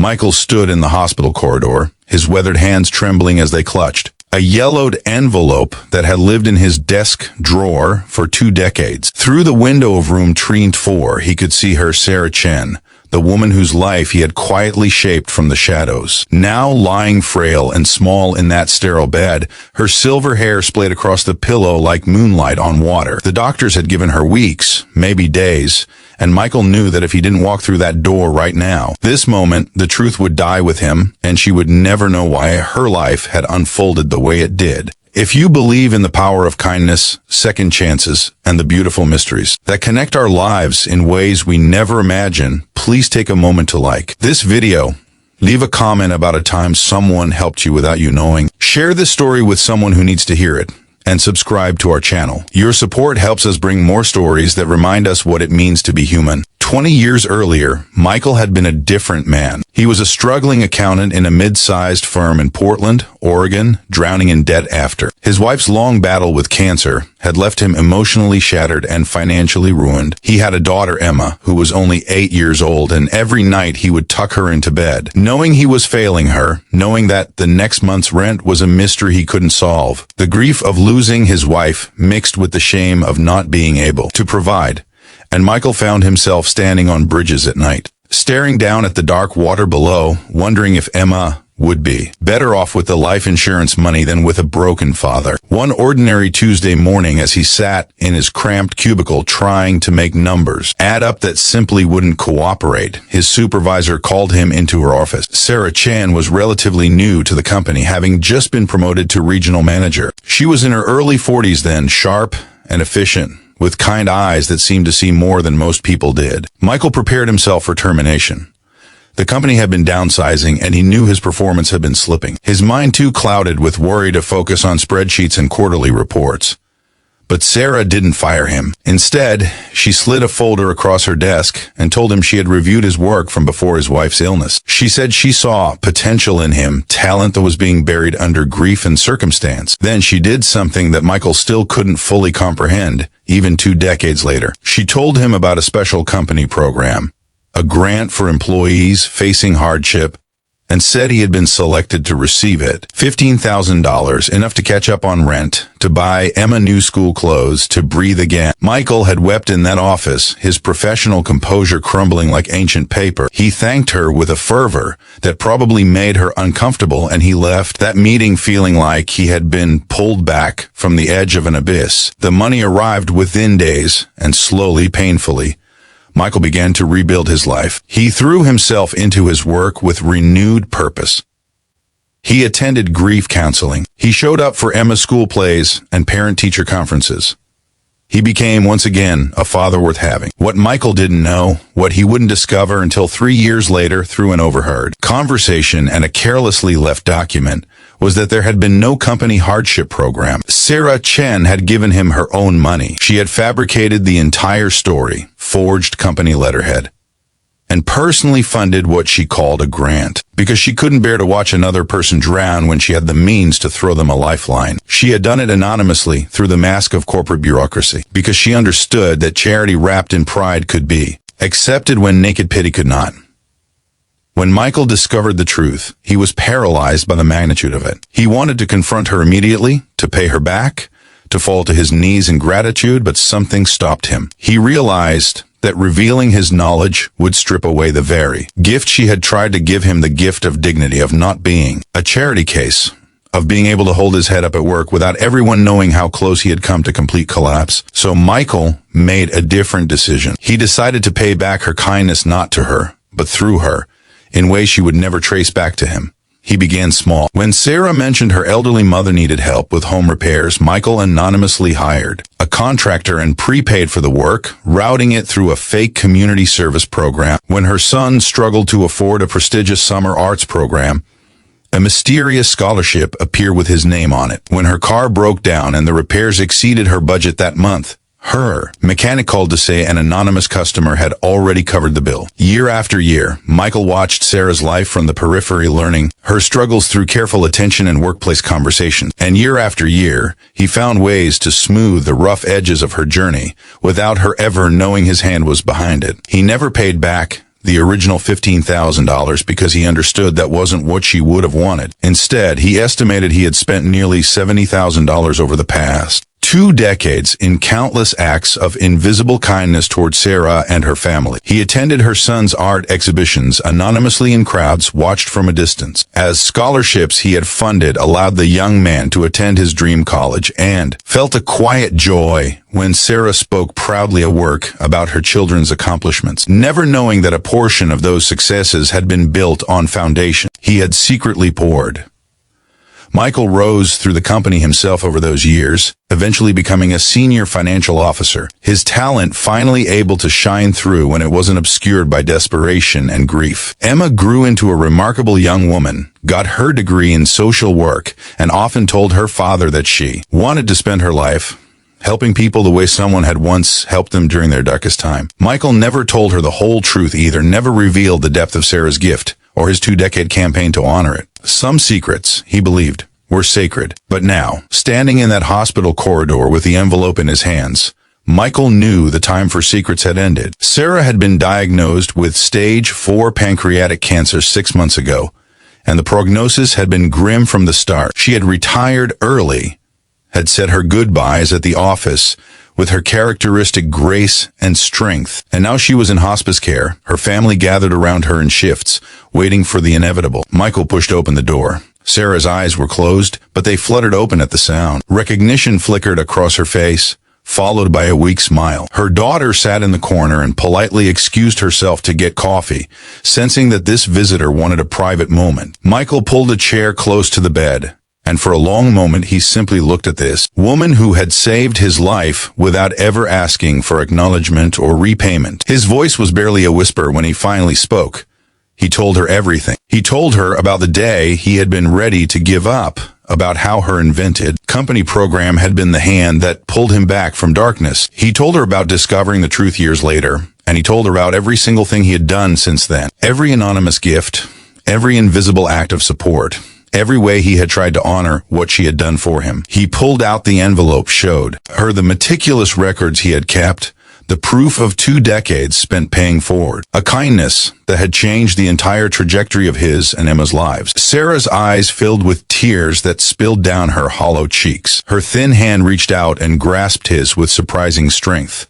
Michael stood in the hospital corridor, his weathered hands trembling as they clutched a yellowed envelope that had lived in his desk drawer for 2 decades. Through the window of room 304, he could see her, Sarah Chen, the woman whose life he had quietly shaped from the shadows. Now lying frail and small in that sterile bed, her silver hair splayed across the pillow like moonlight on water. The doctors had given her weeks, maybe days, and Michael knew that if he didn't walk through that door right now, this moment, the truth would die with him, and she would never know why her life had unfolded the way it did. If you believe in the power of kindness, second chances, and the beautiful mysteries that connect our lives in ways we never imagine, please take a moment to like this video. Leave a comment about a time someone helped you without you knowing. Share this story with someone who needs to hear it. And subscribe to our channel. Your support helps us bring more stories that remind us what it means to be human. 20 years earlier, Michael had been a different man. He was a struggling accountant in a mid-sized firm in Portland, Oregon, drowning in debt after his wife's long battle with cancer had left him emotionally shattered and financially ruined. He had a daughter, Emma, who was only 8 years old, and every night he would tuck her into bed, knowing he was failing her, knowing that the next month's rent was a mystery he couldn't solve. The grief of losing his wife mixed with the shame of not being able to provide. And Michael found himself standing on bridges at night, staring down at the dark water below, wondering if Emma would be better off with the life insurance money than with a broken father. One ordinary Tuesday morning, as he sat in his cramped cubicle trying to make numbers add up that simply wouldn't cooperate, his supervisor called him into her office. Sarah Chen was relatively new to the company, having just been promoted to regional manager. She was in her early 40s then, sharp and efficient, with kind eyes that seemed to see more than most people did. Michael prepared himself for termination. The company had been downsizing, and he knew his performance had been slipping. His mind too clouded with worry to focus on spreadsheets and quarterly reports. But Sarah didn't fire him. Instead, she slid a folder across her desk and told him she had reviewed his work from before his wife's illness. She said she saw potential in him, talent that was being buried under grief and circumstance. Then she did something that Michael still couldn't fully comprehend, even 2 decades later. She told him about a special company program, a grant for employees facing hardship, and said he had been selected to receive it. $15,000, enough to catch up on rent, to buy Emma new school clothes, to breathe again. Michael had wept in that office, his professional composure crumbling like ancient paper. He thanked her with a fervor that probably made her uncomfortable, and he left that meeting feeling like he had been pulled back from the edge of an abyss. The money arrived within days, and slowly, painfully, Michael began to rebuild his life. He threw himself into his work with renewed purpose. He attended grief counseling. He showed up for Emma's school plays and parent-teacher conferences. He became, once again, a father worth having. What Michael didn't know, what he wouldn't discover until 3 years later through an overheard conversation and a carelessly left document, was that there had been no company hardship program. Sarah Chen had given him her own money. She had fabricated the entire story, forged company letterhead, and personally funded what she called a grant, because she couldn't bear to watch another person drown when she had the means to throw them a lifeline. She had done it anonymously through the mask of corporate bureaucracy, because she understood that charity wrapped in pride could be accepted when naked pity could not. When Michael discovered the truth, he was paralyzed by the magnitude of it. He wanted to confront her immediately, to pay her back, to fall to his knees in gratitude, but something stopped him. He realized that revealing his knowledge would strip away the very gift she had tried to give him, the gift of dignity, of not being a charity case, of being able to hold his head up at work without everyone knowing how close he had come to complete collapse. So Michael made a different decision. He decided to pay back her kindness, not to her, but through her, in ways she would never trace back to him. He began small. When Sarah mentioned her elderly mother needed help with home repairs, Michael anonymously hired a contractor and prepaid for the work, routing it through a fake community service program. When her son struggled to afford a prestigious summer arts program, a mysterious scholarship appeared with his name on it. When her car broke down and the repairs exceeded her budget that month, her mechanic called to say an anonymous customer had already covered the bill. Year after year, Michael watched Sarah's life from the periphery, learning her struggles through careful attention and workplace conversations. And year after year, he found ways to smooth the rough edges of her journey without her ever knowing his hand was behind it. He never paid back the original $15,000, because he understood that wasn't what she would have wanted. Instead, he estimated he had spent nearly $70,000 over the past 2 decades in countless acts of invisible kindness toward Sarah and her family. He attended her son's art exhibitions anonymously in crowds watched from a distance, as scholarships he had funded allowed the young man to attend his dream college, and felt a quiet joy when Sarah spoke proudly at work about her children's accomplishments, never knowing that a portion of those successes had been built on foundation he had secretly poured. Michael rose through the company himself over those years, eventually becoming a senior financial officer, his talent finally able to shine through when it wasn't obscured by desperation and grief. Emma grew into a remarkable young woman, got her degree in social work, and often told her father that she wanted to spend her life helping people the way someone had once helped them during their darkest time. Michael never told her the whole truth either, never revealed the depth of Sarah's gift, or his 2-decade campaign to honor it. Some secrets, he believed, were sacred. But now, standing in that hospital corridor with the envelope in his hands, Michael knew the time for secrets had ended. Sarah had been diagnosed with stage 4 pancreatic cancer 6 months ago, and the prognosis had been grim from the start. She had retired early, had said her goodbyes at the office with her characteristic grace and strength, and now she was in hospice care, her family gathered around her in shifts, waiting for the inevitable. Michael pushed open the door. Sarah's eyes were closed, but they fluttered open at the sound. Recognition flickered across her face, followed by a weak smile. Her daughter sat in the corner and politely excused herself to get coffee, sensing that this visitor wanted a private moment. Michael pulled a chair close to the bed, and for a long moment he simply looked at this woman who had saved his life without ever asking for acknowledgement or repayment. His voice was barely a whisper when he finally spoke. He told her everything. He told her about the day he had been ready to give up, about how her invented company program had been the hand that pulled him back from darkness. He told her about discovering the truth years later, and he told her about every single thing he had done since then. Every anonymous gift, every invisible act of support, every way he had tried to honor what she had done for him. He pulled out the envelope, showed her the meticulous records he had kept, the proof of 2 decades spent paying forward, a kindness that had changed the entire trajectory of his and Emma's lives. Sarah's eyes filled with tears that spilled down her hollow cheeks. Her thin hand reached out and grasped his with surprising strength.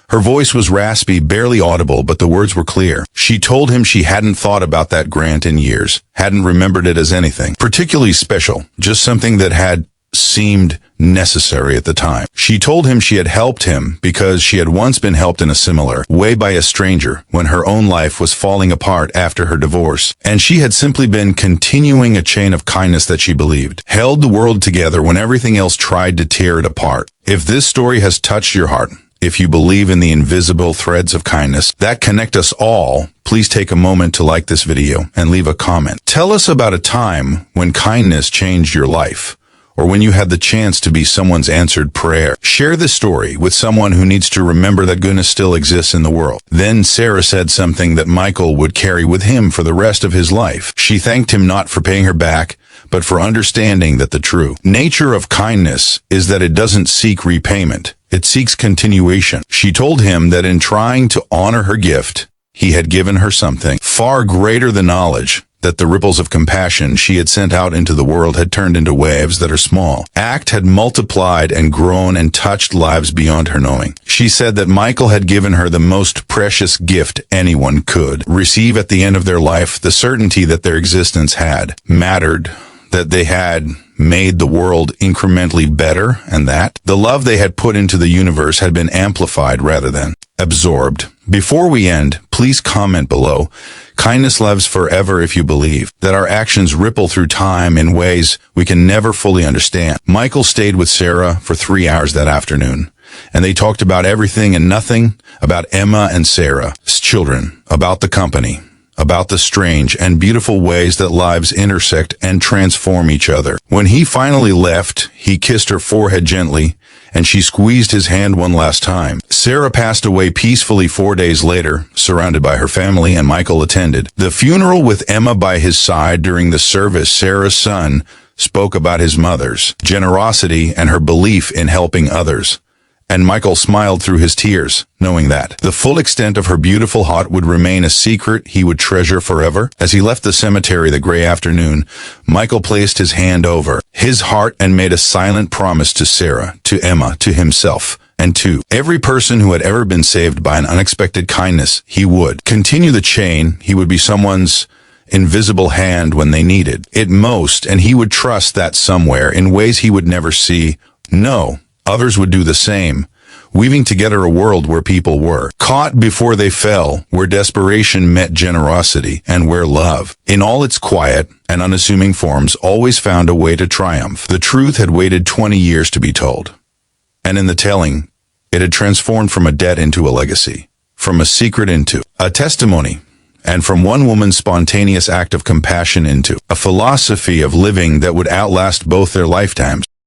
Her voice was raspy, barely audible, but the words were clear. She told him she hadn't thought about that grant in years, hadn't remembered it as anything particularly special, just something that had seemed necessary at the time. She told him she had helped him because she had once been helped in a similar way by a stranger when her own life was falling apart after her divorce, and she had simply been continuing a chain of kindness that she believed held the world together when everything else tried to tear it apart. If this story has touched your heart, if you believe in the invisible threads of kindness that connect us all, please take a moment to like this video and leave a comment. Tell us about a time when kindness changed your life, or when you had the chance to be someone's answered prayer. Share this story with someone who needs to remember that goodness still exists in the world. Then Sarah said something that Michael would carry with him for the rest of his life. She thanked him not for paying her back, but for understanding that the true nature of kindness is that it doesn't seek repayment. It seeks continuation. She told him that in trying to honor her gift, he had given her something far greater than knowledge, that the ripples of compassion she had sent out into the world had turned into waves that are small. Act had multiplied and grown and touched lives beyond her knowing. She said that Michael had given her the most precious gift anyone could receive at the end of their life, the certainty that their existence had mattered, that they had made the world incrementally better, and that the love they had put into the universe had been amplified rather than absorbed. Before we end, please comment below. Kindness lives forever if you believe that our actions ripple through time in ways we can never fully understand. Michael stayed with Sarah for 3 hours that afternoon, and they talked about everything and nothing, about Emma and Sarah's children, about the company, about the strange and beautiful ways that lives intersect and transform each other. When he finally left, he kissed her forehead gently, and she squeezed his hand one last time. Sarah passed away peacefully 4 days later, surrounded by her family, and Michael attended the funeral with Emma by his side. During the service, Sarah's son spoke about his mother's generosity and her belief in helping others. And Michael smiled through his tears, knowing that the full extent of her beautiful heart would remain a secret he would treasure forever. As he left the cemetery the gray afternoon, Michael placed his hand over his heart and made a silent promise to Sarah, to Emma, to himself, and to every person who had ever been saved by an unexpected kindness. He would continue the chain. He would be someone's invisible hand when they needed it most, and he would trust that somewhere, in ways he would never see, no, others would do the same, weaving together a world where people were caught before they fell, where desperation met generosity, and where love, in all its quiet and unassuming forms, always found a way to triumph. The truth had waited 20 years to be told, and in the telling, it had transformed from a debt into a legacy, from a secret into a testimony, and from one woman's spontaneous act of compassion into a philosophy of living that would outlast both their lifetimes.